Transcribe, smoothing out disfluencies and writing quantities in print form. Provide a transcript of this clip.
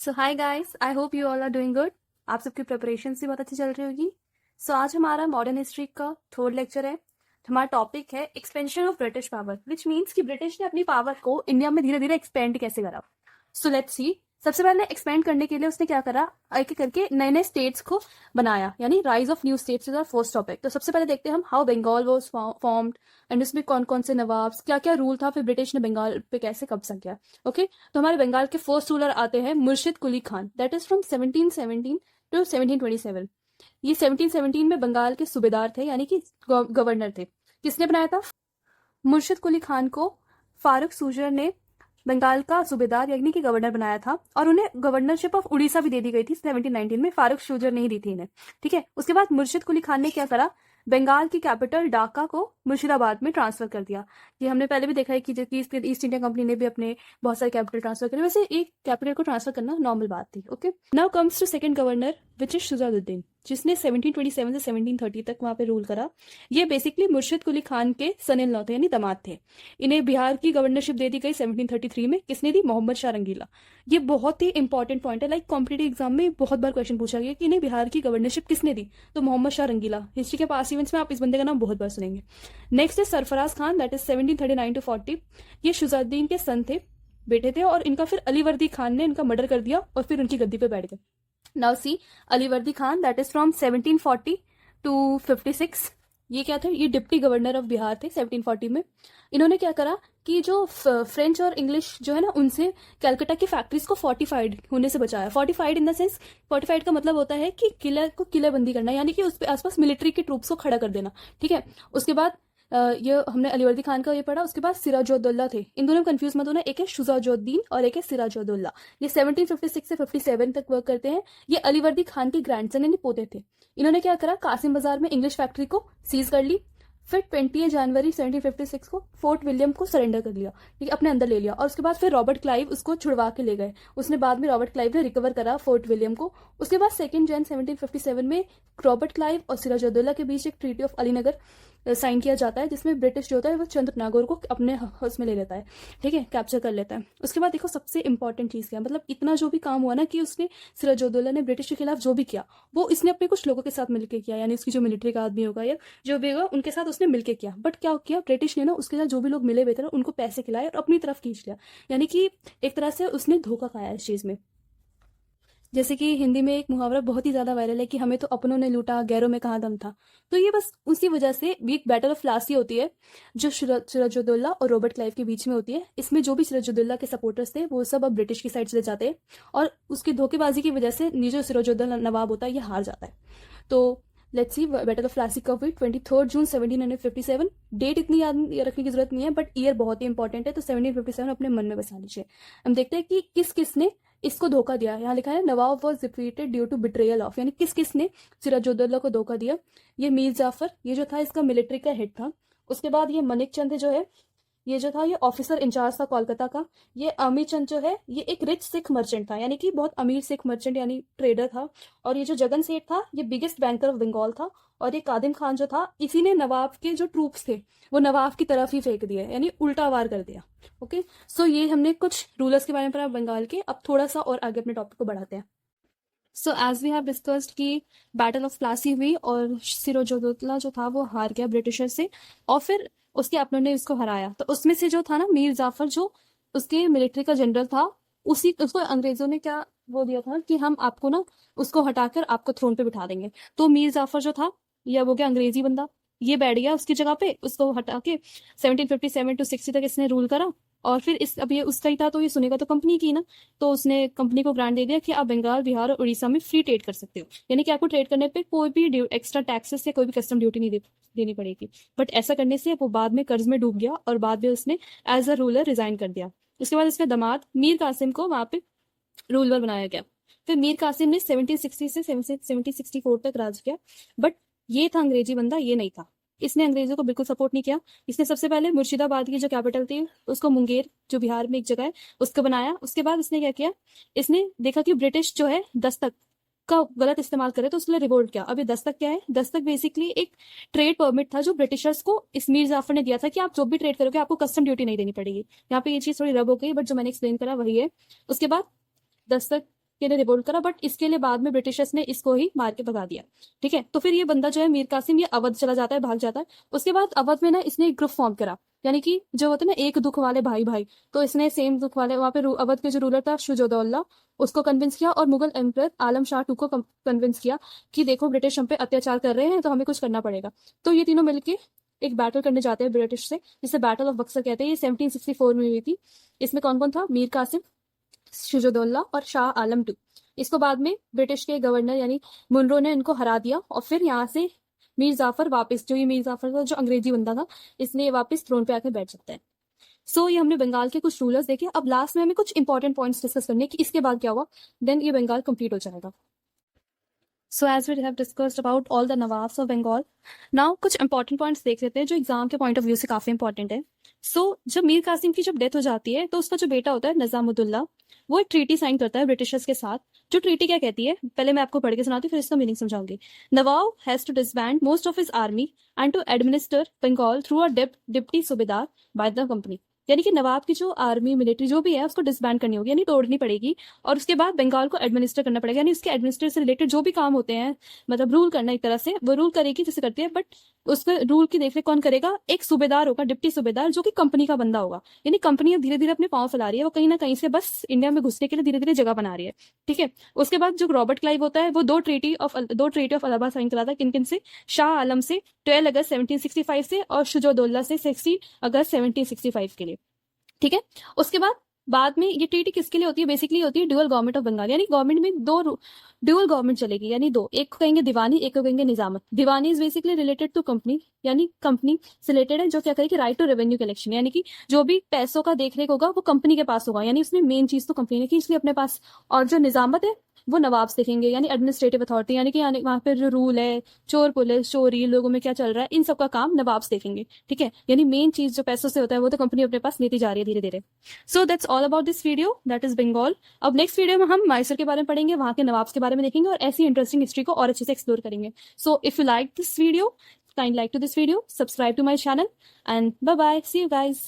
So hi guys, I hope you all are doing good. आप सबकी preparation भी बहुत अच्छी चल रही होगी। सो आज हमारा मॉडर्न हिस्ट्री का थर्ड लेक्चर है। हमारा टॉपिक है expansion of British power, which means कि ब्रिटिश ने अपनी पावर को इंडिया में धीरे धीरे एक्सपेंड कैसे करा। So let's see. सबसे पहले एक्सपेंड करने के लिए उसने क्या करा, एक एक करके नए नए स्टेट्स को बनाया, यानी rise of new states is our first topic. तो सबसे पहले देखते हैं हम how Bengal was formed and उसमें कौन कौन से नवाब, क्या क्या रूल था, फिर ब्रिटिश ने बंगाल पे कैसे कब्जा किया। ओके, तो हमारे बंगाल के फर्स्ट रूलर आते हैं Murshid Quli Khan, that is from 1717 to 1727। ये 1717 में बंगाल के सूबेदार थे, यानी कि गवर्नर थे। किसने बनाया था? मुर्शिद कुली खान को फारूक सूजर ने बंगाल का सूबेदार यानी कि गवर्नर बनाया था, और उन्हें गवर्नरशिप ऑफ उड़ीसा भी दे दी गई थी 1719 में। फारूक सूजर ने ही दी थी इन्हें। ठीक है, उसके बाद मुर्शिद कुली खान ने क्या करा, बंगाल की कैपिटल ढाका को मुर्शिदाबाद में ट्रांसफर कर दिया। ये हमने पहले भी देखा है कि ईस्ट इंडिया कंपनी ने भी अपने बहुत सारे कैपिटल ट्रांसफर करे। वैसे एक कैपिटल को ट्रांसफर करना नॉर्मल बात थी। Okay, now comes to second governor which is Shujauddin, जिसने 1727 से 1730 तक वहां पे रूल करा। ये बेसिकली मुर्शिद कुली खान के सन इन लॉ थे, यानी दामाद थे। इन्हें बिहार की गवर्नरशिप दे दी गई 1733 में। किसने दी? मोहम्मद शाह रंगीला। ये बहुत ही इंपॉर्टेंट पॉइंट है, लाइक कॉम्पिटेटिव एग्जाम में बहुत बार क्वेश्चन पूछा गया कि इन्हें बिहार की गवर्नरशिप किसने दी, तो मोहम्मद शाह रंगीला। हिस्ट्री के पास इवेंट्स में आप इस बंदे का नाम बहुत बार सुनेंगे। नेक्स्ट है Sarfaraz Khan, that is 1739 to 40। ये शुजाउद्दीन के सन थे, बेटे थे, और इनका फिर अलीवर्दी खान ने इनका मर्डर कर दिया और फिर उनकी गद्दी पे बैठ गए। Now see Alivardi Khan, that is from 1740 to 56। ये क्या थे? ये डिप्टी गवर्नर ऑफ बिहार थे 1740 में। इन्होंने क्या करा कि जो फ्रेंच और इंग्लिश जो है ना, उनसे कलकत्ता की फैक्ट्रीज को फोर्टिफाइड होने से बचाया। Fortified in the sense, fortified का मतलब होता है कि किले को किलेबंदी करना, यानी कि उस पे आसपास मिलिट्री की ट्रूप्स को खड़ा कर देना। ठीक है, उसके बाद ये हमने अलीवर्दी खान का ये पढ़ा। उसके बाद सिराजुद्दौला थे। इन दोनों में कंफ्यूज मत होना, एक है शुजाउद्दीन और एक है सिराजुद्दौला। ये 1756 से 57 तक वर्क करते हैं। ये अलीवर्दी खान के ग्रैंडसन यानी पोते थे। इन्होंने क्या करा, कासिम बाजार में इंग्लिश फैक्ट्री को सीज कर ली। फिर 20 जनवरी 1756 को फोर्ट विलियम को सरेंडर कर लिया, ठीक है, अपने अंदर ले लिया। और उसके बाद फिर रॉबर्ट क्लाइव उसको छुड़वा के ले गए। उसने बाद में रॉबर्ट क्लाइव ने रिकवर करा फोर्ट विलियम को। उसके बाद 2 जन 1757 में रॉबर्ट क्लाइव और सिराजुद्दौला के बीच एक ट्रीटी ऑफ अलीनगर साइन किया जाता है, जिसमें ब्रिटिश जो होता है वो चंद्र नागौर को अपने हाउस में ले लेता है, ठीक है, कैप्चर कर लेता है। उसके बाद देखो सबसे इंपॉर्टेंट चीज क्या, मतलब इतना जो भी काम हुआ ना कि उसने सिराजुद्दौला ने ब्रिटिश के खिलाफ जो भी किया वो इसने अपने कुछ लोगों के साथ मिलकर किया, यानी उसकी जो मिलिट्री का आदमी होगा या जो भी होगा उनके साथ उसने मिलकर किया। बट क्या किया ब्रिटिश ने ना, उसके साथ जो भी लोग मिले हुए थे ना उनको पैसे खिलाए और अपनी तरफ खींच लिया, यानी कि एक तरह से उसने धोखा खाया इस चीज में। जैसे कि हिंदी में एक मुहावरा बहुत ही ज्यादा वायरल है कि हमें तो अपनों ने लूटा, गैरों में कहाँ दम था। तो ये बस उसी वजह से एक बैटल ऑफ प्लासी होती है जो सिराजुद्दौला और रॉबर्ट क्लाइव के बीच में होती है। इसमें जो भी सिराजुद्दौला के सपोर्टर्स थे वो सब अब ब्रिटिश की साइड चले जाते हैं, और उसकी धोखेबाजी की वजह से जो सिराजुद्दौला नवाब होता है ये हार जाता है। तो let's see battle of Plassey कब हुई, 23 जून 1757। डेट इतनी याद रखने की जरूरत नहीं है, बट ईयर बहुत ही इंपॉर्टेंट है, तो 1757 अपने मन में बसा लीजिए। हम देखते हैं कि किस किसने इसको धोखा दिया। यहाँ लिखा है nawab was defeated due to betrayal of, यानी किस किसने सिराजुद्दौला को धोखा दिया। ये मीर जाफर, ये जो था इसका मिलिट्री का हेड था। उसके बाद ये मनिक चंद जो है, ये जो था ये ऑफिसर इंचार्ज था कोलकाता का। ये अमीर चंद जो है ये एक रिच सिख मर्चेंट था, यानी कि बहुत अमीर सिख मर्चेंट यानी ट्रेडर था। और ये जो जगन सेठ था ये बिगेस्ट बैंकर ऑफ बंगाल था। और ये कादिम खान जो था, इसी ने नवाब के जो ट्रूप्स थे वो नवाब की तरफ ही फेंक दिए, यानी उल्टा वार कर दिया। ओके, सो ये हमने कुछ रूलर्स के बारे में पढ़ा बंगाल के। अब थोड़ा सा और आगे अपने टॉपिक को बढ़ाते हैं। So as we have discussed कि बैटल ऑफ प्लासी हुई और सिराजुद्दौला जो था वो हार गया ब्रिटिशर से, और फिर उसके अपनों ने इसको हराया। तो उसमें से जो था ना मीर जाफर, जो उसके मिलिट्री का जनरल था, उसको अंग्रेजों ने क्या वो दिया था कि हम आपको ना उसको हटाकर आपको थ्रोन पे बिठा देंगे। तो मीर जाफर जो था ये वो गया अंग्रेजी बंदा, ये बैठ गया उसकी जगह पे, उसको हटा के 1757 टू 60 तक इसने रूल करा। और फिर इस अब ये उसका ही था तो ये सुनेगा तो कंपनी की ना, तो उसने कंपनी को ग्रांट दे दिया कि आप बंगाल, बिहार और उड़ीसा में फ्री ट्रेड कर सकते हो, यानी कि आपको ट्रेड करने पे कोई भी एक्स्ट्रा टैक्सेस या कोई भी कस्टम ड्यूटी नहीं देनी पड़ेगी। बट ऐसा करने से वो बाद में कर्ज में डूब गया और बाद में उसने एज अ रूलर रिजाइन कर दिया। उसके बाद इसके दामाद मीर कासिम को वहां पे रूलर बनाया गया। फिर मीर कासिम ने 1760 से 1764 तक राज किया। बट ये था अंग्रेजी बंदा, ये नहीं था। इसने अंग्रेजों को बिल्कुल सपोर्ट नहीं किया। इसने सबसे पहले मुर्शिदाबाद की जो कैपिटल थी उसको मुंगेर, जो बिहार में एक जगह है, उसको बनाया। उसके बाद इसने क्या किया, इसने देखा कि ब्रिटिश जो है दस्तक का गलत इस्तेमाल करे, तो उसने रिवोल्ट किया। अब ये दस्तक क्या है? दस्तक बेसिकली एक ट्रेड परमिट था जो ब्रिटिशर्स को इस मीर जाफर ने दिया था कि आप जो भी ट्रेड करोगे आपको कस्टम ड्यूटी नहीं देनी पड़ेगी। यहाँ पे ये चीज थोड़ी रब हो गई, बट जो मैंने एक्सप्लेन करा वही है। उसके बाद दस्तक के लिए रिवोल्ट करा, बट इसके लिए बाद में ब्रिटिशर्स ने इसको ही मार के भगा दिया। ठीक है, तो फिर ये बंदा जो है मीर कासिम, ये अवध चला जाता है, भाग जाता है। उसके बाद अवध में ना इसने एक ग्रुप फॉर्म करा, यानी कि जो होते हैं ना एक दुख वाले भाई भाई, तो इसने सेम दुख वाले वहां पे अवध के जो रूलर था शुजाउद्दौला, उसको कन्विंस किया, और मुगल एम्परर आलम शाह टू को कन्विंस किया कि देखो ब्रिटिश हम पे अत्याचार कर रहे हैं, तो हमें कुछ करना पड़ेगा। तो ये तीनों मिलके एक बैटल करने जाते हैं ब्रिटिश से, जिसे बैटल ऑफ बक्सर कहते हैं। ये 1764 में हुई थी। इसमें कौन कौन था? मीर कासिम, शुजाउद्दौला और शाह आलम टू। इसको बाद में ब्रिटिश के गवर्नर यानी मुनरो ने इनको हरा दिया, और फिर यहाँ से मीर जाफर वापस, जो ये मीर जाफर था जो अंग्रेजी बंदा था, इसने वापस थ्रोन पे आकर बैठ सकता है। सो ये हमने बंगाल के कुछ रूलर्स देखे। अब लास्ट में हमें कुछ इंपॉर्टेंट पॉइंट्स डिस्कस करने कि इसके बाद क्या हुआ, देन ये बंगाल कंप्लीट हो जाएगा। So as we have discussed about all the nawabs of Bengal, now कुछ इंपॉर्टेंट पॉइंट्स देख लेते हैं जो एग्जाम के पॉइंट ऑफ व्यू से काफी इंपॉर्टेंट है। जब मीर कासिम की जब डेथ हो जाती है, तो उसका जो बेटा होता है निजामुद्दौला, वो एक ट्रीटी साइन करता है ब्रिटिशर्स के साथ। जो ट्रीटी क्या कहती है, पहले मैं आपको पढ़ के सुनाती हूँ, फिर इसका मीनिंग समझाऊंगी। Nawab has to disband most of his army and to administer Bengal through a deputy subedar by the company. यानी कि नवाब की जो आर्मी मिलिट्री जो भी है उसको डिसबैंड करनी होगी, यानी तोड़नी पड़ेगी, और उसके बाद बंगाल को एडमिनिस्टर करना पड़ेगा, यानी उसके एडमिनिस्टर से रिलेटेड जो भी काम होते हैं, मतलब रूल करना एक तरह से, वो रूल करेगी जैसे करती है, बट उसके रूल की देखरेख कौन करेगा? एक सूबेदार होगा, डिप्टी सूबेदार, जो कि कंपनी का बंदा होगा। यानी कंपनी अब धीरे धीरे अपने पांव फैला रही है, वो कहीं ना कहीं से बस इंडिया में घुसने के लिए धीरे धीरे जगह बना रही है। ठीक है, उसके बाद जो रॉबर्ट क्लाइव होता है, वो दो ट्रीटी ऑफ अलाहाबाद साइन कराता है। किन किन से? शाह आलम से 12 अगस्त 1765 से, और शुजाउद्दौला से 16 अगस्त 1765 के लिए। ठीक है, उसके बाद में ये ट्रीटी किसके लिए होती है? बेसिकली होती है ड्यूअल गवर्नमेंट ऑफ बंगाल, यानी गवर्नमेंट में दो ड्यूअल गवर्नमेंट चलेगी, यानी दो, एक को कहेंगे दीवानी, एक को कहेंगे nizamat. Diwani is basically related to company, यानी कंपनी से रिलेटेड है, जो क्या करेगी? राइट टू रेवेन्यू कलेक्शन, यानी कि जो भी पैसों का देखरेख होगा वो कंपनी के पास होगा, यानी उसमें मेन चीज तो कंपनी ने की, इसलिए अपने पास। और जो निजामत है वो नवाब्स देखेंगे, यानी एडमिनिस्ट्रेटिव अथॉरिटी, यानी कि वहां पर जो रूल है, चोर पुलिस, चोरी, लोगों में क्या चल रहा है, इन सब का काम नवाब्स देखेंगे। ठीक है, यानी मेन चीज जो पैसों से होता है वो तो कंपनी अपने पास लेती जा रही है धीरे धीरे। So that's all about this video, that is Bengal. अब नेक्स्ट वीडियो में हम मैसूर के बारे में पढ़ेंगे, वहां के नवाब्स के बारे में देखेंगे, और ऐसी इंटरेस्टिंग हिस्ट्री को और अच्छे से एक्सप्लोर करेंगे। So if you like this video, kind like to this video, subscribe to my channel, and bye bye, see you guys.